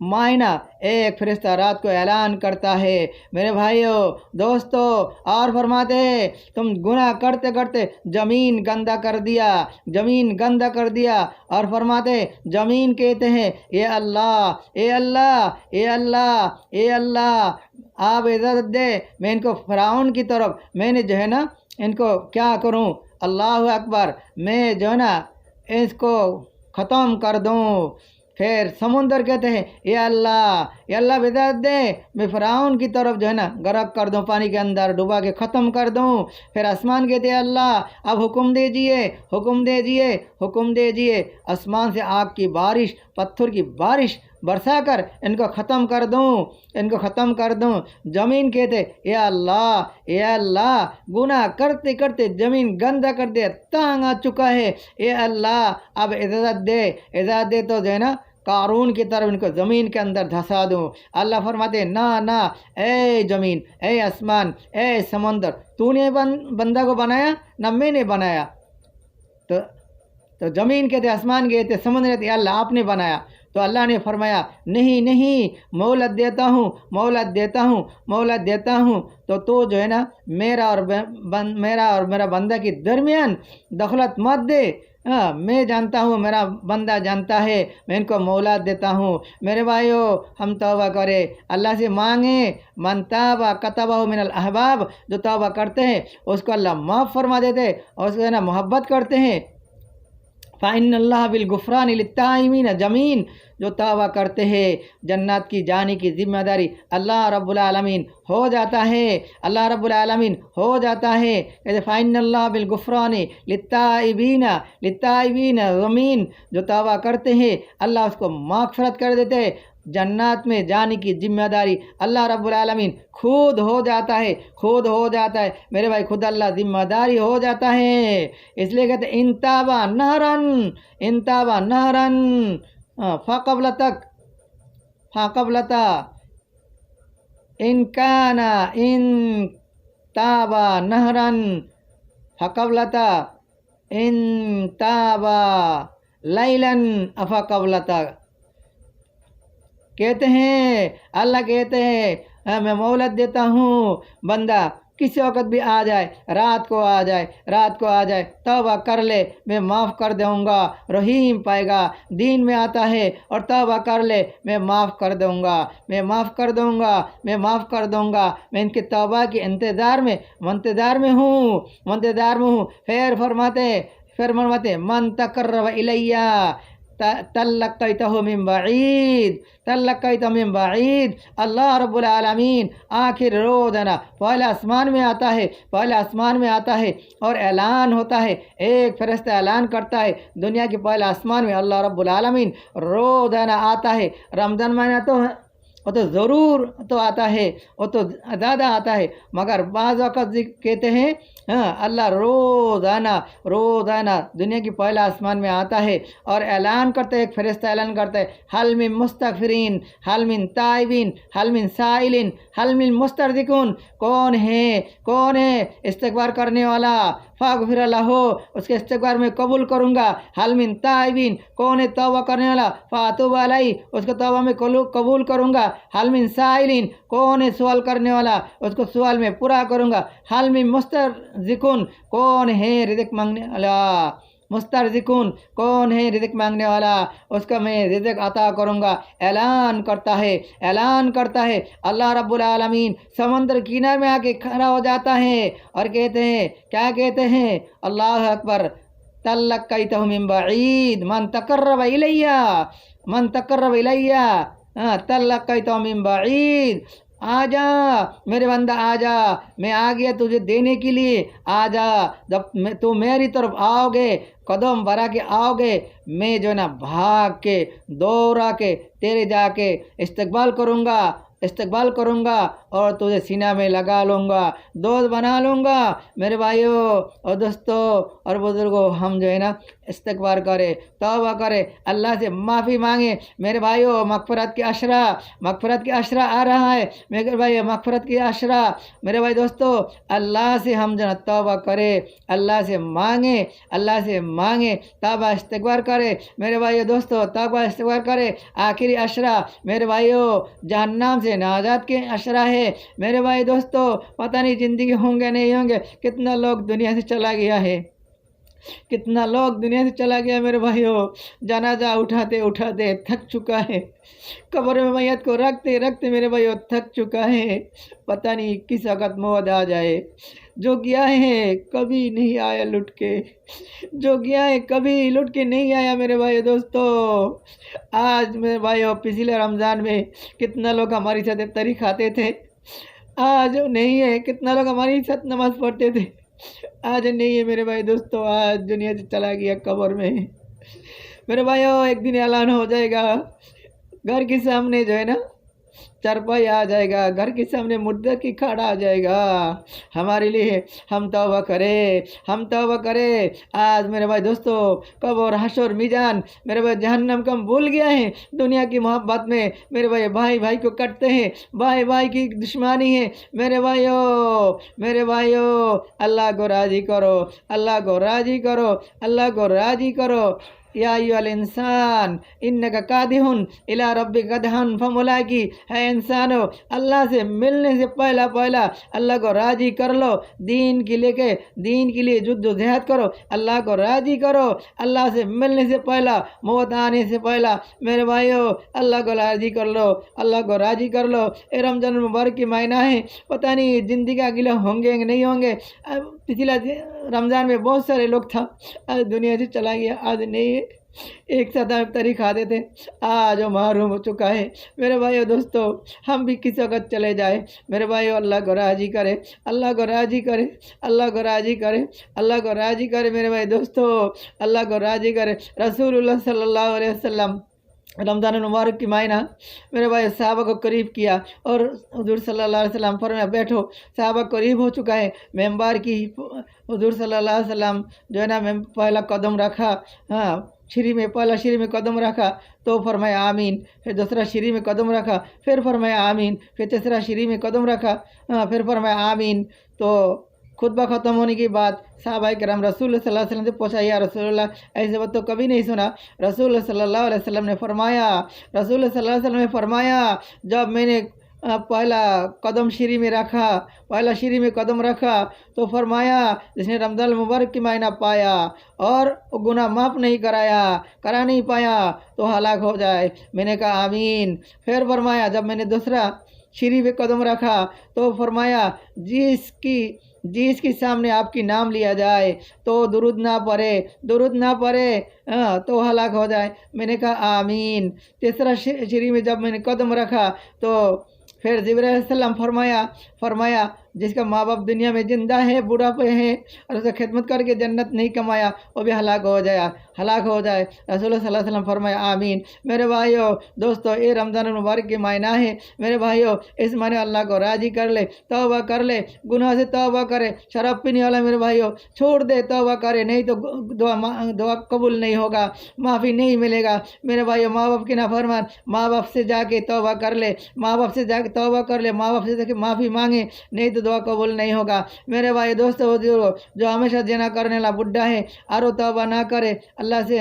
معائنہ ایک فرشتہ رات کو اعلان کرتا ہے میرے بھائیوں دوستوں، اور فرماتے ہیں تم گناہ کرتے کرتے زمین گندا کر دیا، زمین گندا کر دیا، اور فرماتے زمین کہتے ہیں اے اللہ اے اللہ اے اللہ اے اللہ آپ اجازت دے میں ان کو فرعون کی طرف میں نے جو ہے نا ان کو کیا کروں، اللہ اکبر، میں جو ہے نا اس کو ختم کر دوں۔ پھر سمندر کہتے ہیں اے اللہ اجازت دے میں فرعون کی طرف جو ہے نا غرق کر دوں، پانی کے اندر ڈبا کے ختم کر دوں۔ پھر آسمان کہتے ہیں اللہ اب حکم دیجئے حکم دیجئے حکم دیجئے، آسمان سے آگ کی بارش، پتھر کی بارش برسا کر ان کو ختم کر دوں، ان کو ختم کر دوں۔ زمین کہتے اے اللہ گناہ کرتے کرتے زمین گندا کر دے، تانگ آ چکا ہے، اے اللہ اب اجازت دے تو جو ہے نا قارون کی طرف ان کو زمین کے اندر دھسا دوں۔ اللہ فرماتے نہ اے زمین، اے آسمان، اے سمندر، تو نے بندہ کو بنایا نہ میں نے بنایا؟ تو زمین کہتے، آسمان کہتے، سمندر کہتے اللہ آپ نے بنایا۔ تو اللہ نے فرمایا نہیں مہلت دیتا ہوں تو جو ہے نا میرا اور میرا بندہ کے درمیان دخلت مت دے، میں جانتا ہوں، میرا بندہ جانتا ہے، میں ان کو مہلت دیتا ہوں۔ میرے بھائیو ہم توبہ کریں، اللہ سے مانگیں، من تاب کتبہ من الاحباب، جو توبہ کرتے ہیں اس کو اللہ معاف فرما دیتے اور اس کو نا محبت کرتے ہیں۔ فَإِنَّ اللَّهَ بِالْغُفْرَانِ لِلتَّائِبِينَ، زمین جو توبہ کرتے ہیں جنت کی جانے کی ذمہ داری اللہ رب العالمین ہو جاتا ہے، اللہ رب العالمین ہو جاتا ہے۔ فَإِنَّ اللَّهَ بِالْغُفْرَانِ لِلتَّائِبِينَ، زمین جو توبہ کرتے ہیں اللہ اس کو مغفرت کر دیتے ہیں، جنات میں جانے کی ذمہ داری اللہ رب العالمین خود ہو جاتا ہے میرے بھائی، خود اللہ ذمہ داری ہو جاتا ہے۔ اس لیے کہتے ہیں انتابا نہرن فقبلتا ان تابا نہرن فقبلتا ان تابا لیلن افقبلتا، کہتے ہیں اللہ کہتے ہیں میں مہلت دیتا ہوں، بندہ کسی وقت بھی آ جائے، رات کو آ جائے توبہ کر لے، میں معاف کر دوں گا، رحیم پائے گا۔ دین میں آتا ہے اور توبہ کر لے، میں معاف کر دوں گا، میں ان کے توبہ کے انتظار میں ہوں۔ پھر فرماتے من تقرب الیہ تلقیتہ من بعید، اللہ رب العالمین آخر روزانہ پہلے آسمان میں آتا ہے اور اعلان ہوتا ہے، ایک فرشتہ اعلان کرتا ہے دنیا کے پہلے آسمان میں اللہ رب العالمین روزانہ آتا ہے۔ رمضان مہینہ وہ تو ضرور تو آتا ہے، وہ تو زیادہ آتا ہے، مگر بعض وقت کہتے ہیں اللہ روزانہ دنیا کی پہلا آسمان میں آتا ہے اور اعلان کرتا ہے، ایک فرشتہ اعلان کرتا ہے حل من مستغفرین، حل من تائبین، حل من سائلین، حل من مسترزقون، کون ہے استغفار کرنے والا، فاغفر لہ، اس کے استغفار میں قبول کروں گا۔ حل من تائبین، کون ہے توبہ کرنے والا، فاتوب علیہ، اس کو توبہ میں قبول کروں گا۔ حل من سائلین، کون ہے سوال کرنے والا، اس کو سوال میں پورا کروں گا۔ حل من مسترزقون، کون ہے رزق مانگنے والا، مسترزقون، کون ہے رزق مانگنے والا، اس کو میں رزق عطا کروں گا۔ اعلان کرتا ہے اللہ رب العالمین سمندر کنارے میں آ کے کھڑا ہو جاتا ہے اور کیا کہتے ہیں اللہ اکبر، تلقیتہ من بعید من تقرب الیہ تلقیتہ من بعید، آ جا میرے بندہ، آ جا، میں آ گیا تجھے دینے کے لیے، آ جا، جب تو میری طرف آؤ گے، قدم بڑھا کے آؤ گے، میں جو ہے نا بھاگ کے دوڑا کے تیرے جا کے استقبال کروں گا، استقبال کروں گا اور تجھے سینہ میں لگا لوں گا، دوست بنا لوں گا۔ میرے بھائیوں اور دوستوں اور بزرگوں، ہم جو ہے نا استغفار کرے، توبہ کرے، اللہ سے معافی مانگے۔ میرے بھائیوں مغفرت کی عشرہ آ رہا ہے، میرے بھائی مغفرت کی عشرہ، میرے بھائی دوستوں اللہ سے ہم جو توبہ کرے، اللہ سے مانگے، توبہ استغفار کرے۔ میرے بھائیو دوستو توبہ استغفار کرے۔ آخری عشرہ میرے بھائیو جہنم سے نجات کے عشرہ ہے۔ میرے بھائی دوستو پتہ نہیں زندگی ہوں گے نہیں ہوں گے، کتنا لوگ دنیا سے چلا گیا ہے، میرے بھائیو جنازہ اٹھاتے تھک چکا ہے، قبر میں میت کو رکھتے میرے بھائیو تھک چکا ہے، پتہ نہیں کس وقت موت آ جائے۔ جو گیا ہے کبھی نہیں آیا لٹ کے نہیں آیا میرے بھائی دوستو۔ آج میرے بھائیو پچھلے رمضان میں کتنا لوگ ہماری ساتھ افطاری کھاتے تھے، آج نہیں ہے۔ کتنا لوگ ہماری ساتھ نماز پڑھتے تھے، آج نہیں ہے میرے بھائی دوستو۔ آج دنیا سے چلا گیا قبر میں۔ میرے بھائیو ایک دن اعلان ہو جائے گا، گھر کے سامنے جو ہے نا چرپائی آ جائے گا، گھر کے سامنے مردہ کی کھاڑ آ جائے گا ہمارے لیے۔ ہم توبہ کرے۔ آج میرے بھائی دوستو قبر حشر میزان میرے بھائی جہنم کو ہم بھول گیا ہے دنیا کی محبت میں۔ میرے بھائی کو کٹتے ہیں، بھائی کی دشمنی ہے۔ میرے بھائیو اللہ کو راضی کرو، یا ایھا الانسان انک کادح الی ربک کدحا فملاقی۔ ہے انسانو اللہ سے ملنے سے پہلا اللہ کو راضی کر لو، دین کے لیے جد و جہاد کرو، اللہ کو راضی کرو۔ اللہ سے ملنے سے پہلا، موت آنے سے پہلا میرے بھائیو اللہ کو راضی کر لو۔ اے رمضان المبارک کی مہینہ ہے، پتہ نہیں زندگی اگلے ہوں گے نہیں ہوں گے۔ پچھلا رمضان میں بہت سارے لوگ تھا، آج دنیا سے چلا گیا، آج نہیں ہے۔ ایک ساتھ افطاری کھاتے تھے، آج وہ محروم ہو چکا ہے۔ میرے بھائیو دوستو ہم بھی کس وقت چلے جائے، میرے بھائیو اللہ کو راضی کرے، میرے بھائی دوستو اللہ کو راضی کرے۔ رسول اللہ صلی اللہ علیہ وسلم رمضان المبارک کی مہینہ میرے بھائی صحابہ کو قریب کیا اور حضور صلی اللہ علیہ وسلم فرمایا بیٹھو، صحابہ قریب ہو چکا ہے ممبر کی۔ حضور صلی اللہ علیہ وسلم جو ہے نا پہلا قدم رکھا، پہلا سیڑھی میں قدم رکھا تو فرمایا آمین، پھر دوسرا سیڑھی میں قدم رکھا پھر فرمایا آمین، پھر تیسرا سیڑھی میں قدم رکھا پھر فرمایا آمین۔ تو خطبہ ختم ہونے کے بعد صحابہ کرام رسول اللہ صلی اللہ علیہ وسلم سے پوچھا یا رسول اللہ ایسے بات تو کبھی نہیں سنا۔ رسول اللہ صلی اللہ علیہ وسلم نے فرمایا جب میں نے پہلا قدم سیڑھی میں قدم رکھا تو فرمایا جس نے رمضان المبارک کی مہینہ پایا اور گناہ معاف نہیں کرا نہیں پایا تو ہلاک ہو جائے۔ میں نے کہا آمین۔ پھر فرمایا جب میں نے دوسرا سیڑھی پہ قدم رکھا تو فرمایا جس کی سامنے آپ کی نام لیا جائے تو درود نہ پڑھے تو ہلاک ہو جائے۔ میں نے کہا آمین۔ تیسرا سیڑھی میں جب میں نے قدم رکھا تو پھر جبرائیل علیہ السلام فرمایا جس کا ماں باپ دنیا میں زندہ ہے، بوڑھا پہ ہے اور اسے خدمت کر کے جنت نہیں کمایا وہ بھی ہلاک ہو جائے۔ رسول اللہ صلی اللہ علیہ وسلم فرمایا آمین۔ میرے بھائیو دوستو یہ رمضان المبارک کے مہینہ ہے، میرے بھائیو اس مہینے اللہ کو راضی کر لے، توبہ کر لے، گناہ سے توبہ کرے۔ شراب پینے والا میرے بھائیو چھوڑ دے، توبہ کرے، نہیں تو دعا قبول نہیں ہوگا، معافی نہیں ملے گا۔ میرے بھائیو ماں باپ کے نافرمان، ماں باپ سے جا کے توبہ کر لے، ماں باپ سے جا کے معافی مانگے، نہیں تو دعا قبول نہیں ہوگا۔ میرے بھائی دوستو جو ہمیشہ زنا کرنے والا بڈھا ہے اور وہ توبہ نہ کرے، اللہ سے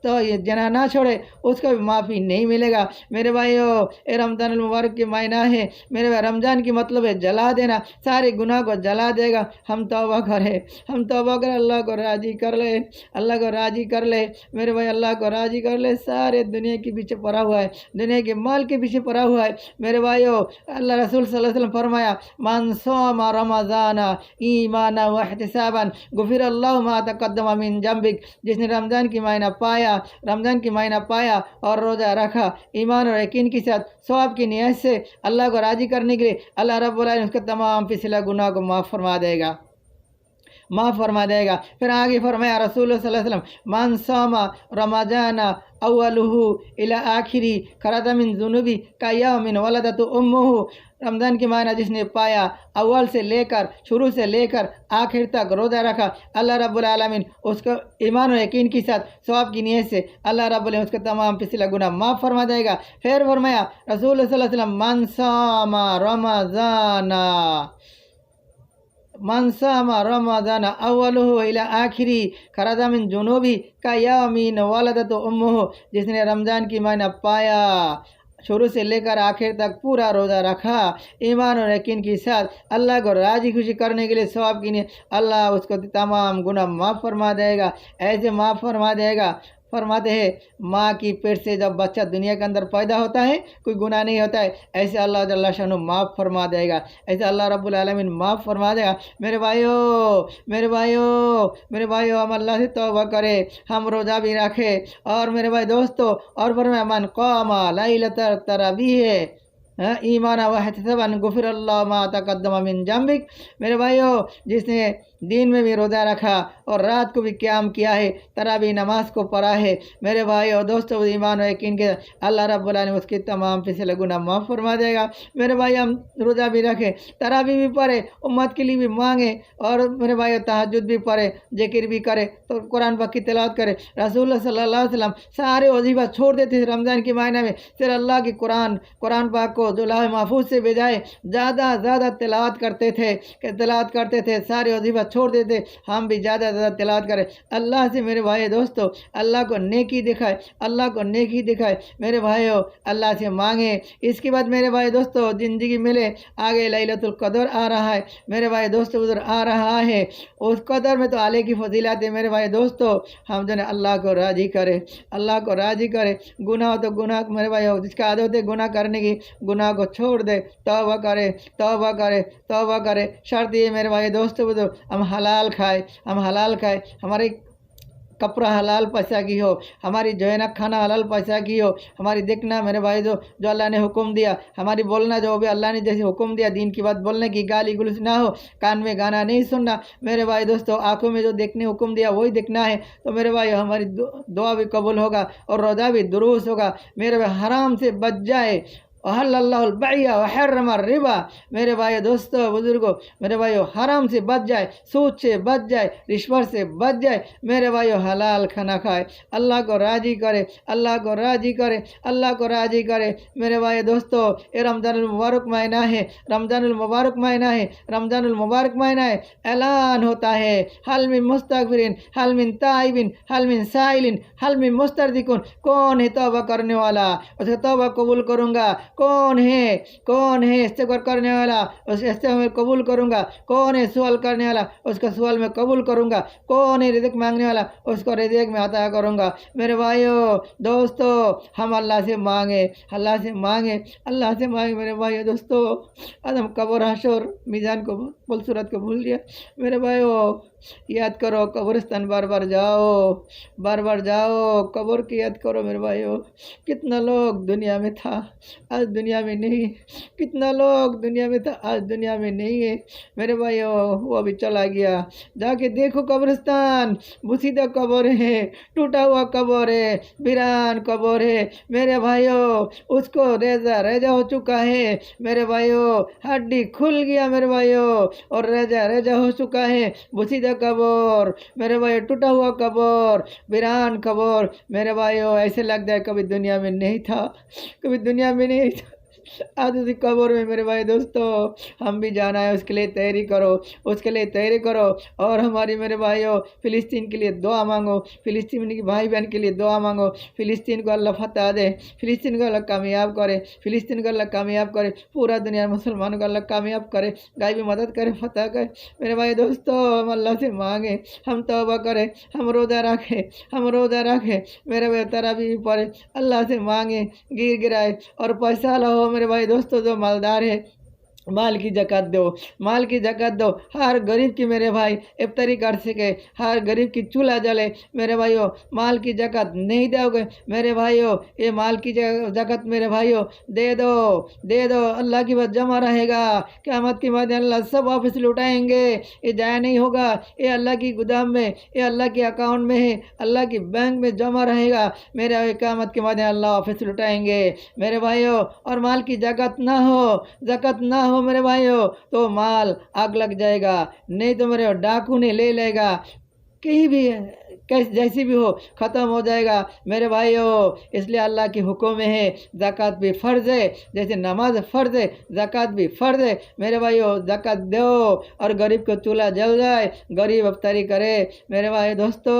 تو یہ زنا نہ چھوڑے، اس کو بھی معافی نہیں ملے گا۔ میرے بھائیو اے رمضان المبارک کی مہینہ ہے، میرے بھائی رمضان کی مطلب ہے جلا دینا، سارے گناہ کو جلا دے گا۔ ہم توبہ کریں، اللہ کو راضی کر لے، میرے بھائی اللہ کو راضی کر لے۔ سارے دنیا کے پیچھے پڑا ہوا ہے، دنیا کے مال کے پیچھے پڑا ہوا ہے۔ میرے بھائیو اللہ رسول صلی اللہ علیہ وسلم فرمایا من صام رمضان ایمانا واحتسابا غفر اللہ ما تقدم من ذنبک۔ جس نے رمضان کی مہینہ پایا اور روزہ رکھا ایمان اور یقین کے ساتھ ثواب کی نیت سے اللہ کو راضی کرنے کے لیے، اللہ رب العالمین اس کے تمام پچھلا گناہ کو معاف فرما دے گا۔ معاف فرما دے گا۔ پھر آگے فرمایا رسول اللہ صلی اللہ علیہ وسلم من صام رمضان اولہ الی آخری خرج من ذنوبہ کیوم ولدت امہ، رمضان کے معنی جس نے پایا اول سے لے کر شروع سے لے کر آخر تک روزہ رکھا، اللہ رب العالمین اس کو ایمان و یقین کے ساتھ ثواب کی نیت سے اللہ رب العالمین اس کا تمام پچھلا گناہ معاف فرما دے گا۔ پھر فرمایا رسول اللہ صلی اللہ علیہ وسلم من صام رمضان اولہ الی آخری خرج من ذنوبہ کیوم ولدت امہ، جس نے رمضان کی معنی پایا شروع سے لے کر آخر تک پورا روزہ رکھا ایمان اور یقین کے ساتھ اللہ کو راضی خوشی کرنے کے لیے ثواب کی نیت، اللہ اس کو تمام گناہ معاف فرما دے گا۔ ایسے معاف فرما دے گا، فرماتے ہیں ماں کی پیٹ سے جب بچہ دنیا کے اندر پیدا ہوتا ہے کوئی گناہ نہیں ہوتا ہے، ایسے اللہ جل شانہ معاف فرما دے گا، ایسے اللہ رب العالمین معاف فرما دے گا۔ میرے بھائیو ہم اللہ سے توبہ کرے، ہم روزہ بھی رکھے، اور میرے بھائی دوستو اور فرمایا من قام لیلۃ التراویح ایمان و احتسابا غفر اللہ ما تقدم من ذنبک، میرے بھائیو جس نے دین میں بھی روزہ رکھا اور رات کو بھی قیام کیا ہے، تراویح نماز کو پڑھا ہے، میرے بھائی اور دوستوں ایمان و یقین کے اللہ رب العالمین اس کے تمام پچھلے گناہ معاف فرما دے گا۔ میرے بھائی ہم روزہ بھی رکھیں، تراویح بھی پڑھے، امت کے لیے بھی مانگے، اور میرے بھائی تہجد بھی پڑھے، ذکر بھی کرے، تو قرآن پاک کی تلاوت کرے۔ رسول اللہ صلی اللہ علیہ وسلم سارے وظیفہ چھوڑ دیتے تھے رمضان کے مہینے میں، صرف اللہ کی قرآن پاک کو جو لوح محفوظ سے بھیجائے زیادہ تلاوت کرتے تھے، سارے وظیفہ چھوڑ دیتے۔ ہم بھی زیادہ تلاوت کریں، اللہ سے میرے بھائی دوستو اللہ کو نیکی دکھائے، میرے بھائیو اللہ سے مانگے۔ اس کے بعد میرے بھائی دوستو زندگی ملے، آگے لیلۃ القدر آ رہا ہے، میرے بھائی دوستو ادھر آ رہا ہے، اس قدر میں تو علی کی فضیلت ہے، میرے بھائی دوستو ہم جو ہے اللہ کو راضی کرے، گناہ تو گناہ میرے بھائی جس کا عادت ہے گناہ کرنے کی، گناہ کو چھوڑ دے، توبہ کرے۔ شرط یہ میرے بھائی دوستو ہم حلال کھائے، ہمارے کپڑا حلال پیسہ کی ہو، ہماری جو ہے نا کھانا حلال پیسہ کی ہو، ہماری دیکھنا میرے بھائی جو اللہ نے حکم دیا، ہماری بولنا جو بھی اللہ نے جیسے حکم دیا، دین کی بات بولنے کی، گالی گلوچ نہ ہو، کان میں گانا نہیں سننا، میرے بھائی دوستو آنکھوں میں جو دیکھنے حکم دیا وہی دیکھنا ہے، تو میرے بھائی ہماری دعا بھی قبول ہوگا اور روزہ بھی درست ہوگا۔ میرے بھائی حرام سے بچ جائے، وحل اللہ البیع وحرم الربا، میرے بھائی دوستو بزرگوں میرے بھائیو حرام سے بچ جائے، سود سے بچ جائے، رشوت سے بچ جائے، میرے بھائیو حلال کھانا کھائے، اللہ کو راضی کرے۔ میرے بھائی دوستو یہ رمضان المبارک مہینہ ہے، اعلان ہوتا ہے حل من مستغفرین، حل من تائبین، حل من سائلین، حل من مسترزقین، کون ہے توبہ کرنے والا، اس کا توبہ قبول کروں گا، کون ہے استغفار کرنے والا، اس استغفار میں قبول کروں گا، کون ہے سوال کرنے والا، اس کا سوال میں قبول کروں گا، کون ہے رزق مانگنے والا، اس کو رزق میں عطا کروں گا۔ میرے بھائیو دوستو ہم اللہ سے مانگے میرے بھائیو دوستو، آج ہم قبر حشر میزان کو صورت کو بھول گیا، میرے بھائیو یاد کرو، قبرستان بار بار جاؤ، قبر کی یاد کرو میرے بھائیو، کتنا لوگ دنیا میں تھا آج دنیا میں نہیں، کتنا لوگ دنیا میں تھا آج دنیا میں نہیں ہے، میرے بھائیو وہ ابھی چلا گیا، جا کے دیکھو قبرستان، بوسیدہ قبر ہے، ٹوٹا ہوا قبر ہے، ویران قبر ہے، میرے بھائیو اس کو ریزہ ہو چکا ہے، میرے بھائیو ہڈی کھل گیا میرے بھائیو، اور ریزہ ہو چکا ہے، بوسیدہ قبر میرے بھائی، ٹوٹا ہوا قبر، ویران قبر، میرے بھائیو ایسے لگتا ہے کبھی دنیا میں نہیں تھا، آج اسی قبر میں میرے بھائی دوستو ہم بھی جانا ہے، اس کے لیے تیاری کرو، اور ہماری میرے بھائیو فلسطین کے لیے دعا مانگو، فلسطین کی بھائی بہن کے لیے دعا مانگو، فلسطین کو اللہ فتح دے، فلسطین کو اللہ کامیاب کرے، پورا دنیا مسلمانوں کو اللہ کامیاب کرے، غیبی مدد کرے، فتح کرے۔ میرے بھائی دوستو ہم اللہ سے مانگے، ہم توبہ کریں، ہم روزہ رکھیں، میرے بھائی تراویح پڑھے، اللہ سے مانگے، گرائے، اور پیسہ لاؤ میرے بھائی دوستو جو مالدار ہے مال کی زکوٰۃ دو، مال کی زکوٰۃ دو، ہر غریب کی میرے بھائی افطاری کر سکے، ہر غریب کی چولہا جلے میرے بھائیوں۔ مال کی زکوٰۃ نہیں دو گے میرے بھائیوں، یہ مال کی زکوٰۃ میرے بھائیوں دے دو، دے دو، اللہ کی بات جمع رہے گا، قیامت کے بعد اللہ سب واپس لوٹائیں گے، یہ ضائع نہیں ہوگا، یہ اللہ کی گودام میں، یہ اللہ کے اکاؤنٹ میں ہے، اللہ کی بینک میں جمع رہے گا میرے بھائی، قیامت کے بعد اللہ واپس لوٹائیں گے میرے بھائیوں۔ اور مال کی زکوٰۃ نہ ہو، زکوٰۃ نہ ہو میرے بھائیوں تو مال آگ لگ جائے گا، نہیں تو میرے ڈاکو نے لے لے گا، کہیں بھی جیسی بھی ہو ختم ہو جائے گا میرے بھائیوں۔ اس لیے اللہ کی حکم میں ہے زکوٰۃ بھی فرض ہے، جیسے نماز فرض ہے زکوٰۃ بھی فرض ہے میرے بھائیوں۔ زکوٰۃ دو اور غریب کو چولہا جل جائے، غریب افطاری کرے میرے بھائی دوستو،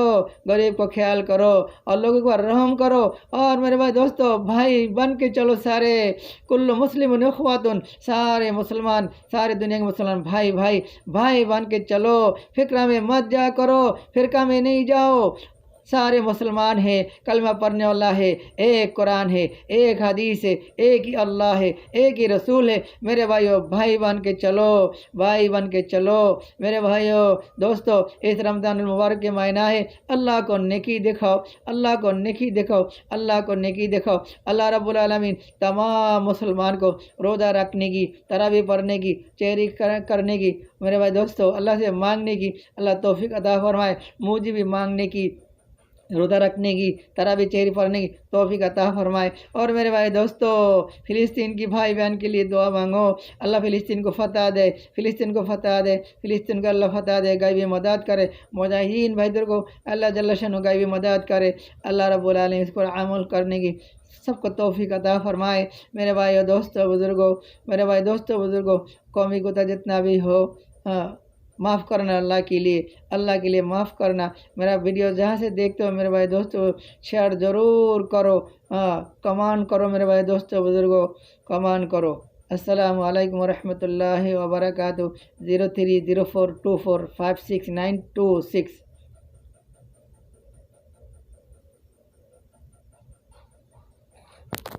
غریب کو خیال کرو اور لوگوں کو رحم کرو، اور میرے بھائی دوستو بھائی بن کے چلو سارے، کل مسلم اخواتن، سارے مسلمان، سارے دنیا کے مسلمان بھائی بھائی بھائی بن کے چلو، فکرہ میں مت جا کرو، فرقہ میں نہیں جاؤ، سارے مسلمان ہیں، کلمہ پڑھنے والا ہے، ایک قرآن ہے، ایک حدیث ہے، ایک ہی اللہ ہے، ایک ہی رسول ہے میرے بھائیوں، بھائی بن کے چلو، بھائی بن کے چلو میرے بھائیوں دوستو۔ اس رمضان المبارک کے مہینہ ہے، اللہ کو نیکی دکھاؤ، اللہ کو نیکی دکھاؤ، اللہ کو نیکی دکھاؤ۔ اللہ رب العالمین تمام مسلمان کو روزہ رکھنے کی، تراویح پڑھنے کی، چہری کرنے کی میرے بھائی دوستو، اللہ سے مانگنے کی اللہ توفیق عطا فرمائے، مجھے بھی مانگنے کی، روزہ رکھنے کی، تراویح چہری پڑھنے کی توفیق عطا فرمائے۔ اور میرے بھائی دوستو فلسطین کی بھائی بہن کے لیے دعا مانگو، اللہ فلسطین کو فتح دے، فلسطین کو فتح دے، فلسطین کو اللہ فتح دے، غیبی مدد کرے، مجاہدین بھائیدر کو اللہ جل شانہ غیبی مدد کرے، اللہ رب العالمین اس پر عمل کرنے کی سب کو توفیق عطا فرمائے میرے بھائی دوستو بزرگوں، میرے بھائی دوستو بزرگوں، قومی کوتا جتنا بھی ہو معاف کرنا، اللہ کے لیے معاف کرنا۔ میرا ویڈیو جہاں سے دیکھتے ہو میرے بھائی دوستو شیئر ضرور کرو، کمانڈ کرو میرے بھائی دوستو بزرگوں، کمانڈ کرو۔ السلام علیکم ورحمۃ اللہ وبرکاتہ۔ 030424569226